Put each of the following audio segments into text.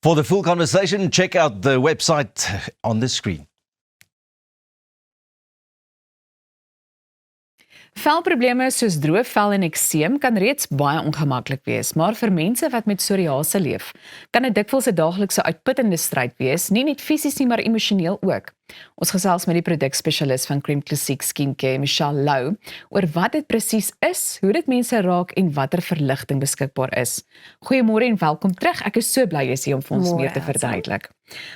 For the full conversation, check out the website on the screen. Velprobleme soos droë vel en ekseem kan reeds baie ongemaklik wees, maar vir mense wat met psoriase leef, kan dit dikwels 'n daaglikse uitputtende stryd wees, nie net fisies nie, maar emosioneel ook. Ons gesels met die produkspesialis van Creme Classic Skincare, Michelle Lou, oor wat dit presies is, hoe dit mense raak en watter verligting beskikbaar is. Goeiemôre en welkom terug. Ek is so bly jy is hier om vir ons meer te verduidelik.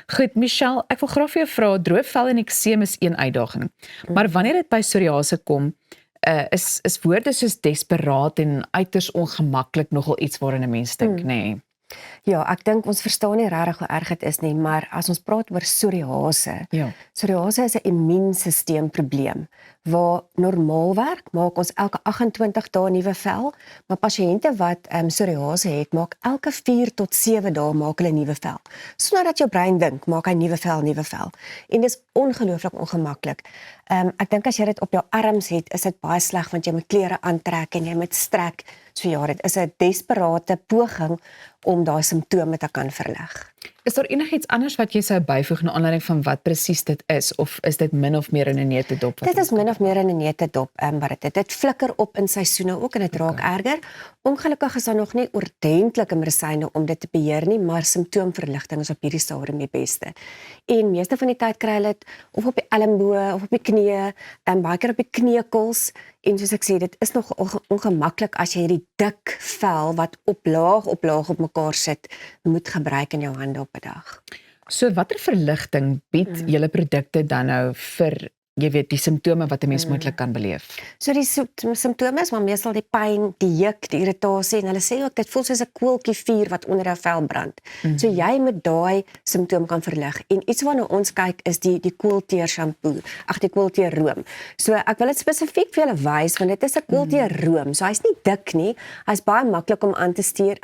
Goed, Michelle, ek wil graag vir jou vra, droë vel en ekseem is een uitdaging, maar wanneer dit by psoriase kom, is woorde soos desperaat en uiters ongemaklik nogal iets waaraan 'n mens dink, nê? Nee. Ja, ek dink ons verstaan nie regtig hoe erg dit is nie, maar as ons praat oor psoriase, psoriase is 'n immuunstelselprobleem waar normaalwerk maak ons elke 28 dae nuwe vel, maar pasiënte wat psoriase het, maak elke 4 tot 7 dae maak hulle nuwe vel. Sonder dat jou brein dink, maak hy nuwe vel. En dis ongelooflik ongemaklik. Ek dink as jy dit op jou arms het, is dit baie sleg want jy moet klere aantrek en jy moet strek. So ja, dit is 'n desperate poging om daai simptome te kan verlig. Is daar enigiets anders wat jy sou byvoeg na aanleiding van wat presies dit is, of is dit min of meer in 'n neutedop? Dit is min of meer in 'n neutedop, maar dit flikker op in seisoene ook en dit raak erger. Ongelukkig is daar nog nie ordentlike medisyne om dit te beheer nie, maar simptoomverligting is op hierdie stadium die beste. En meeste van die tyd kry hulle dit of op die elmboë of op die knieë, baie keer op die kneukels. En soos ek sê, dit is nog ongemaklik as jy hierdie dik vel wat op laag op mekaar sit, moet gebruik in jou hande op 'n dag. So watter verligting bied julle produkte dan nou vir, jy weet, die simptome wat 'n mens moontlik kan beleef? So die simptome is maar meestal die pyn, die juk, die irritasie en hulle sê ook dit voel soos 'n koeltjie vuur wat onder jou vel brand. So jy moet daai simptoom kan verlig. En iets waarna ons kyk is die koelteer shampoo, die koelteer room. So ek wil dit spesifiek vir julle wys want dit is 'n koelteer room. So hy's nie dik nie, hy's baie maklik om aan te smeer.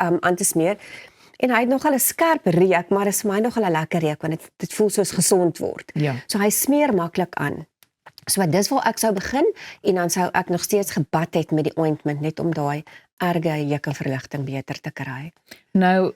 En hy het nogal 'n skerp reuk, maar is vir my nogal 'n lekker reuk want dit voel soos gesond word. Ja. So hy smeer maklik aan. So dis waar ek sou begin en dan sou ek nog steeds gebad het met die ointment net om daai erge jukkeverligting beter te kry. Nou,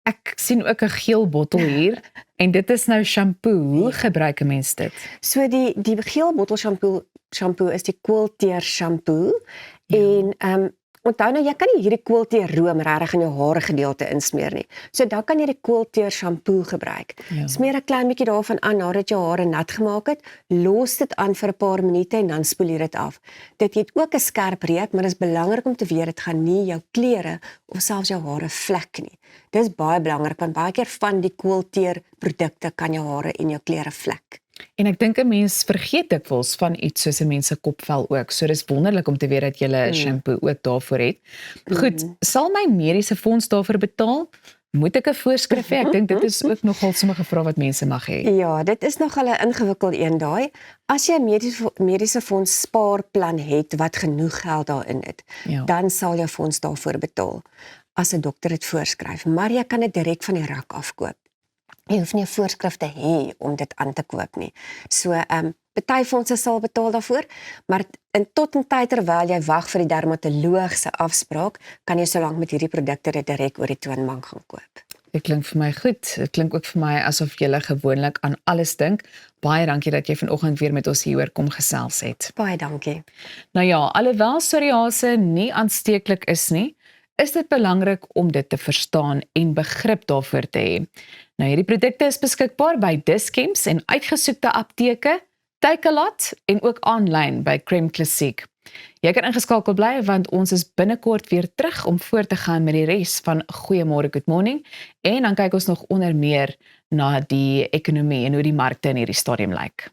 ek sien ook 'n geel bottel hier en dit is nou shampoo. Hoe gebruik 'n mens dit? So die geel bottel shampoo is die koelteer shampoo en onthou nou, jy kan nie hierdie koelteer room regtig in jou hare gedeelte insmeer nie. So dan kan jy die koelteer shampoo gebruik. Smeer 'n klein bietjie daarvan aan nadat jy hare nat gemaak het, los dit aan vir 'n paar minute en dan spoel jy dit af. Dit het ook 'n skerp reuk, maar dit is belangrik om te weet dit gaan nie jou klere of selfs jou hare vlek nie. Dis baie belangrik want baie keer van die koelteer produkte kan jou hare en jou klere vlek. En ek dink 'n mens vergeet dikwels van iets soos 'n mens se kopvel ook. So dis wonderlik om te weet dat jy 'n shampoo ook daarvoor het. Goed, sal my mediese fonds daarvoor betaal? Moet ek 'n voorskrif hê? Ek dink dit is ook nogal sommige vrae wat mense mag hê. Ja, dit is nogal 'n ingewikkelde een daai. As jy 'n mediese fonds spaarplan het wat genoeg geld daarin het, dan sal jou fonds daarvoor betaal as 'n dokter dit voorskryf. Maar jy kan dit direk van die rak afkoop. Jy hoef nie 'n voorskrif te hê om dit aan te koop nie. So, party fondse sal betaal daarvoor, maar tot 'n tyd terwyl jy wag vir die dermatoloog se afspraak, kan jy solank met hierdie produkte dit direk oor die toonbank gaan koop. Dit klink vir my goed. Dit klink ook vir my asof jy gewoonlik aan alles dink. Baie dankie dat jy vanoggend weer met ons hieroor kom gesels het. Baie dankie. Nou ja, alhoewel psoriase nie aansteeklik is nie, is dit belangrik om dit te verstaan en begrip daarvoor te hê. Nou hierdie produkte is beskikbaar by Dis-Chems en uitgesoekte apteke, Takealot en ook aanlyn by Creme Classic. Jy kan ingeskakel bly want ons is binnekort weer terug om voort te gaan met die res van Goeiemôre Good Morning en dan kyk ons nog onder meer na die ekonomie en hoe die markte in hierdie stadium lyk.